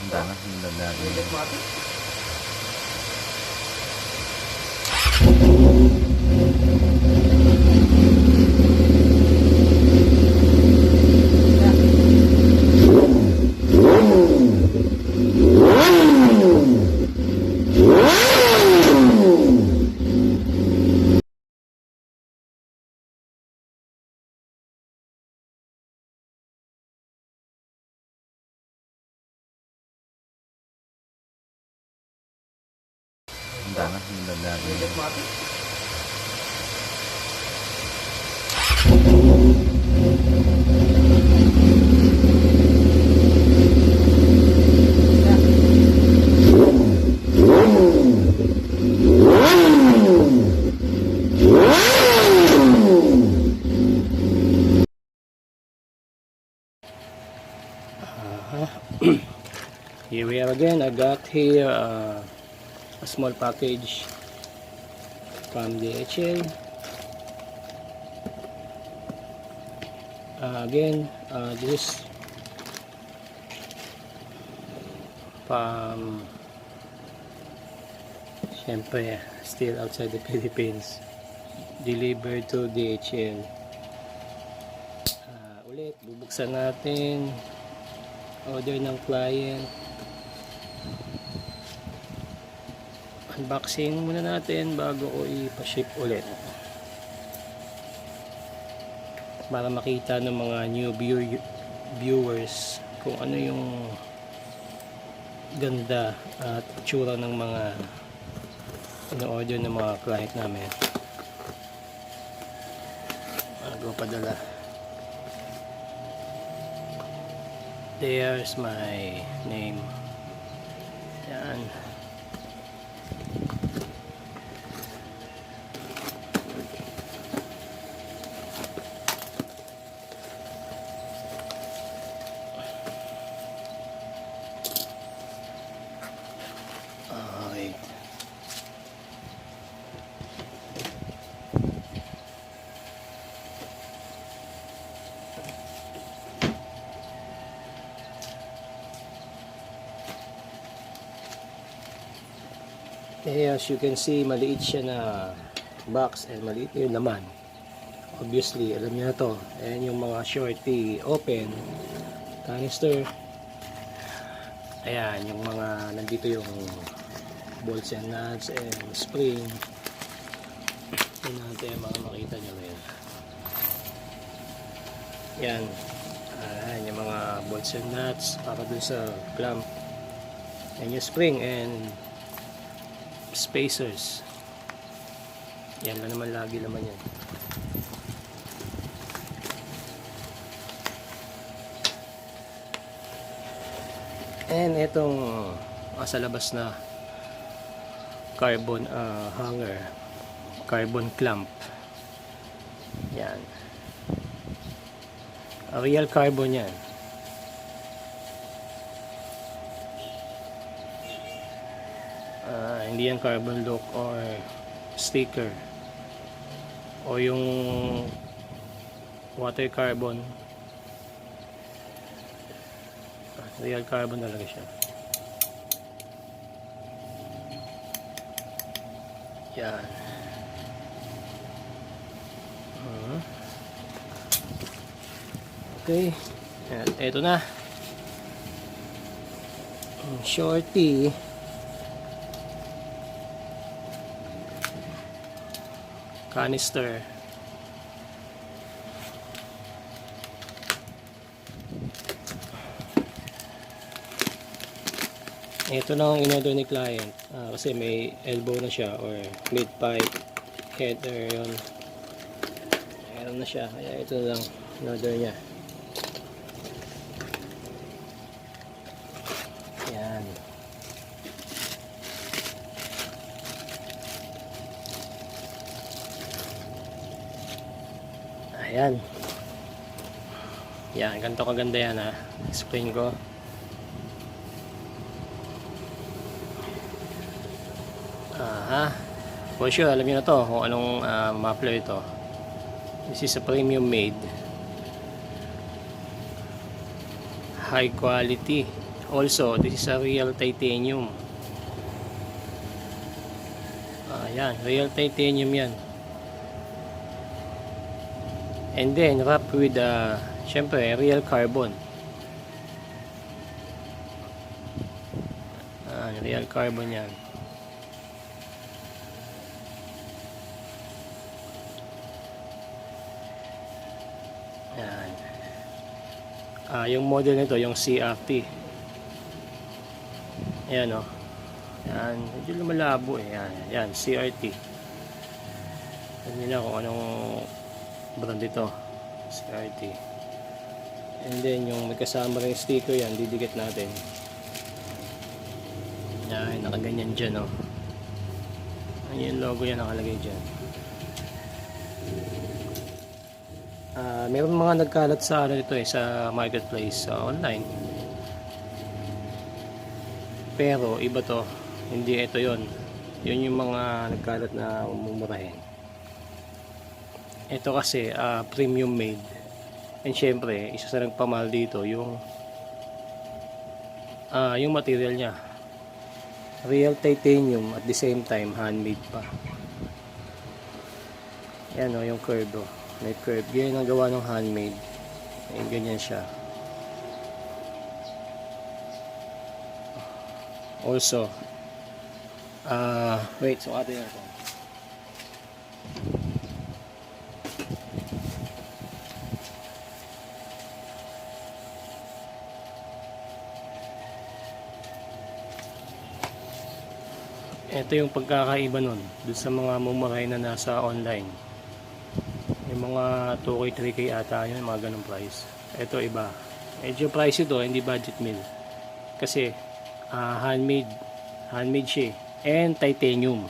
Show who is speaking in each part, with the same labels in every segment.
Speaker 1: Dana, hindi. Dana, hindi.
Speaker 2: Here we are again. I got here a small package from DHL. This from syempre still outside the Philippines, delivered to DHL. Ulit bubuksan natin, order ng client. Unboxing muna natin bago ko ipa-ship ulit para makita ng mga new viewers kung ano yung ganda at tsura ng mga in-order ng mga client namin bago padala. There's my name. Yan. Okay. As you can see, maliit siya na box and maliit yung laman. Obviously, alam niyo na to. Ayan yung mga shorty open canister. Ayan, yung mga nandito yung bolts and nuts and spring. Yun natin yung mga makita nyo ngayon. Yan. Ayan yung mga bolts and nuts para dun sa clamp. Yan yung spring and spacers. Yan lang naman lagi naman yan. And itong sa labas na carbon hanger, carbon clamp. Yan. Real carbon yan. Hindi yan carbon look or sticker o yung water carbon. Real carbon talaga siya. Yan. Okay. Yan. Ito na. Shorty. Canister. Ito na ang in-order ni client kasi may elbow na siya or mid pipe header yun. Meron na siya kaya ito lang in-order niya. Yan. Ayan. Yan, ganito kaganda yan ha. Explain ko. For sure, alam niyo na to kung anong muffler ito. This is a premium made, high quality also, this is a real titanium. Ayan, real titanium yan. And then wrapped with syempre real carbon. Real carbon yan. Yan. Yung model nito, yung CRT. Ayan o. Yan, medyo lumalabo eh. Yan, CRT. Alam nila kung anong brand ito. CRT. And then yung may kasama rin sticker yan, didikit natin. Yan, nakaganyan dyan o. Yung logo yan nakalagay dyan. Meron mga nagkalat sa dito sa marketplace, online. Pero iba to, hindi ito yon. Yun yung mga nagkalat na mumurahin. Ito kasi premium made. And syempre, isa sa nagpamahal dito yung material niya. Real titanium at the same time handmade pa. Yan o, yung curve o. May curve. Ganyan ang gawa ng handmade. Ayan, ganyan siya. Also, wait, so atin natin. Ito yung pagkakaiba nun dun sa mga mumurahin na nasa online. Yung mga 2K, 3K ata yun, mga ganong price. Ito iba. Medyo price ito, hindi budget meal. Kasi handmade siya eh. And titanium.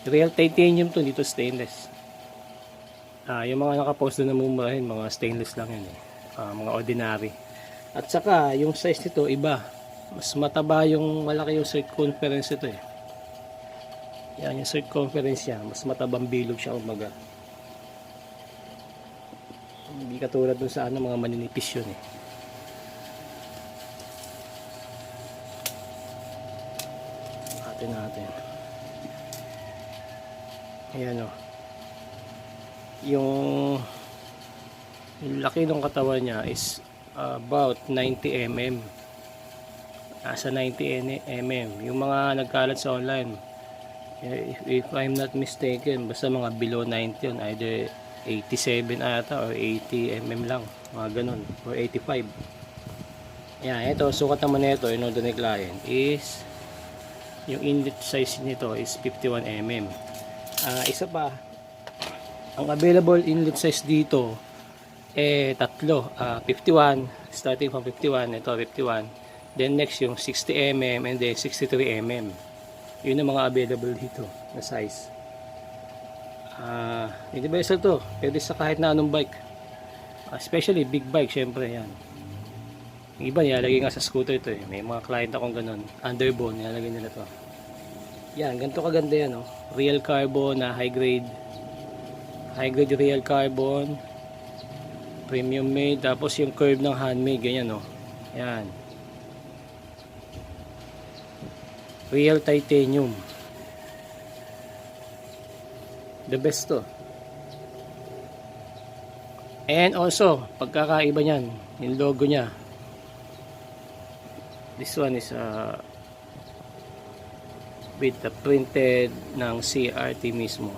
Speaker 2: Real titanium to, dito stainless. Yung mga nakapost doon na mumurahin, mga stainless lang yun eh. Mga ordinary. At saka yung size nito iba. Mas mataba yung malaki yung circumference ito eh. Yan yung circumference niya, mas matabang bilog siya umaga. Hindi katulad dun sa mga maninipis yun eh. Natin. Ayan o. Yung laki ng katawan niya is about 90 mm. Nasa 90 mm. Yung mga nagkalat sa online, if I'm not mistaken, basta mga below 90 yun, either 87 ata or 80 mm lang, mga ganun, or 85. Yan, ito sukat naman nito in order ni client is yung inlet size nito is 51 mm. Isa pa, ang available inlet size dito tatlo, 51, starting from 51, ito 51, then next yung 60 mm and then 63 mm. Yun ang mga available dito na size. Universal to, pwede sa kahit na anong bike, especially big bike. Syempre yan, yung iba nilalagay nga sa scooter ito eh. May mga client akong ganun, underbone, nilalagay nila to. Yan, ganito kaganda yan oh. Real carbon na high grade real carbon, premium made, tapos yung curve ng handmade, ganyan oh. Yan, real titanium, the best to. And also pagkakaiba niyan, yung logo niya, this one is with the printed ng CRT mismo.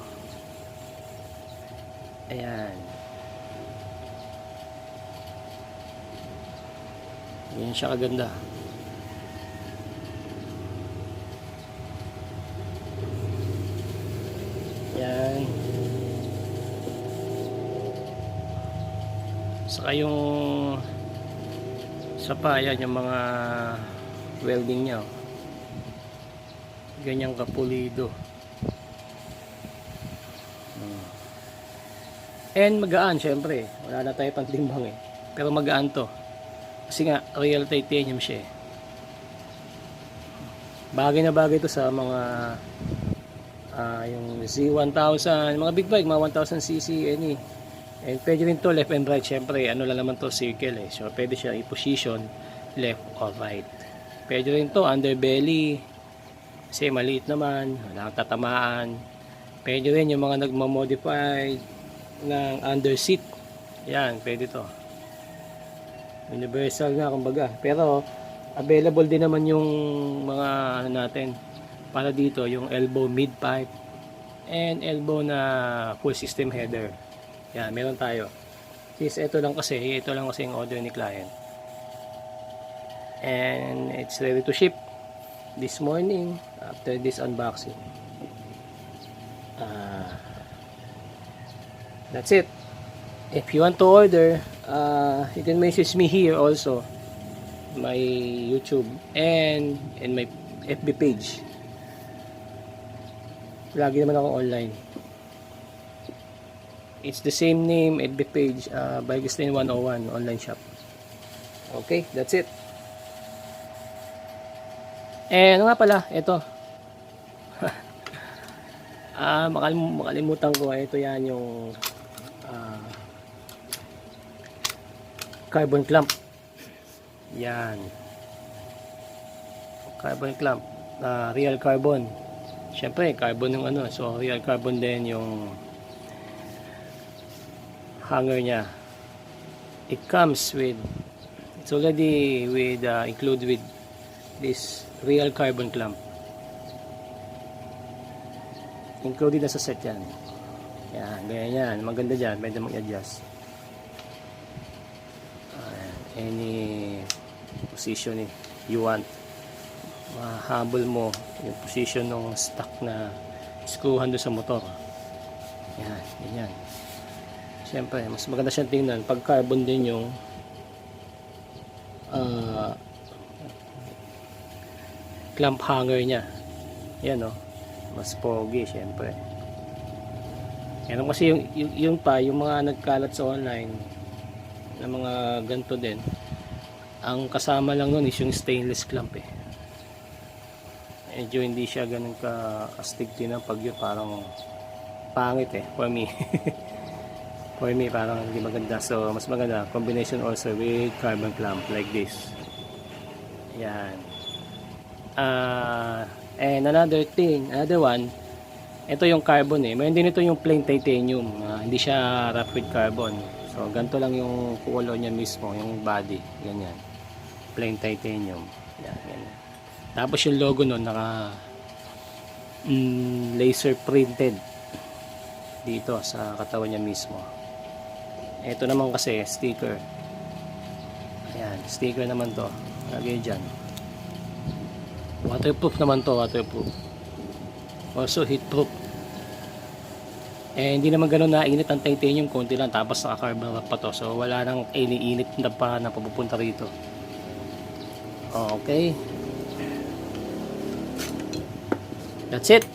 Speaker 2: Ayan, yan siya kaganda. Yan. Saka yung sapa, yan yung mga welding nya. Ganyang kapulido. And magaan syempre. Wala na tayo pang timbang eh. Pero magaan to. Kasi nga real titanium siya eh. Bagay na bagay to sa mga yung Z1000, mga big bike, mga 1000cc, any. And pwede rin to left and right, syempre ano lang naman to, circle eh. So pwede siya i-position left or right. Pwede rin to underbelly kasi maliit naman, wala kang tatamaan. Pwede rin yung mga nagmamodify ng underseat, yan, pwede to. Universal nga kumbaga, pero available din naman yung mga ano natin para dito, yung elbow mid pipe and elbow na full system header. Yan, meron tayo. Since ito lang kasi yung order ni client. And it's ready to ship this morning after this unboxing. That's it. If you want to order, you can message me here also, my YouTube and my FB page. Lagi naman ako online. It's the same name, FB page, by Gustin 101 online shop. Okay, that's it. Ano nga pala, ito. Makalimutan ko, ito yan yung carbon clamp. Yan. Carbon clamp. Real carbon. Siyempre, carbon yung ano. So, real carbon din yung hanger niya. It comes with, it's already with, included with this real carbon clamp. Included na sa set yan. Yan, ganyan yan. Maganda dyan. Pwede mag-adjust. Any position you want. Mahabol mo yung position ng stock na screwhan doon sa motor. Yan, ganyan. Siyempre, mas maganda siyang tingnan pag carbon din yung clamp hanger niya. Yan, no? Mas pogi, siyempre. Yan kasi yung mga nagkalat sa online na mga ganito din, ang kasama lang nun is yung stainless clamp medyo hindi siya ganun ka-astig tinan pag yun, parang pangit for me. For me parang hindi maganda, so mas maganda combination also with carbon clamp like this. Yan. And another one, ito yung carbon mayroon din ito yung plain titanium, hindi siya wrapped with carbon. So, ganito lang yung color niya mismo, yung body. Ganyan. Plain titanium. Yan, ganyan. Tapos yung logo nun, naka laser printed dito sa katawan niya mismo. Ito naman kasi, sticker. Ayan, sticker naman to. Lagay dyan. Waterproof naman to, waterproof. Also, heatproof. Hindi naman gano'n nainit ang titanium, konti lang, tapos naka-carbon wrap pa to, so wala nang iniinit na pa na papupunta rito. Okay, that's it.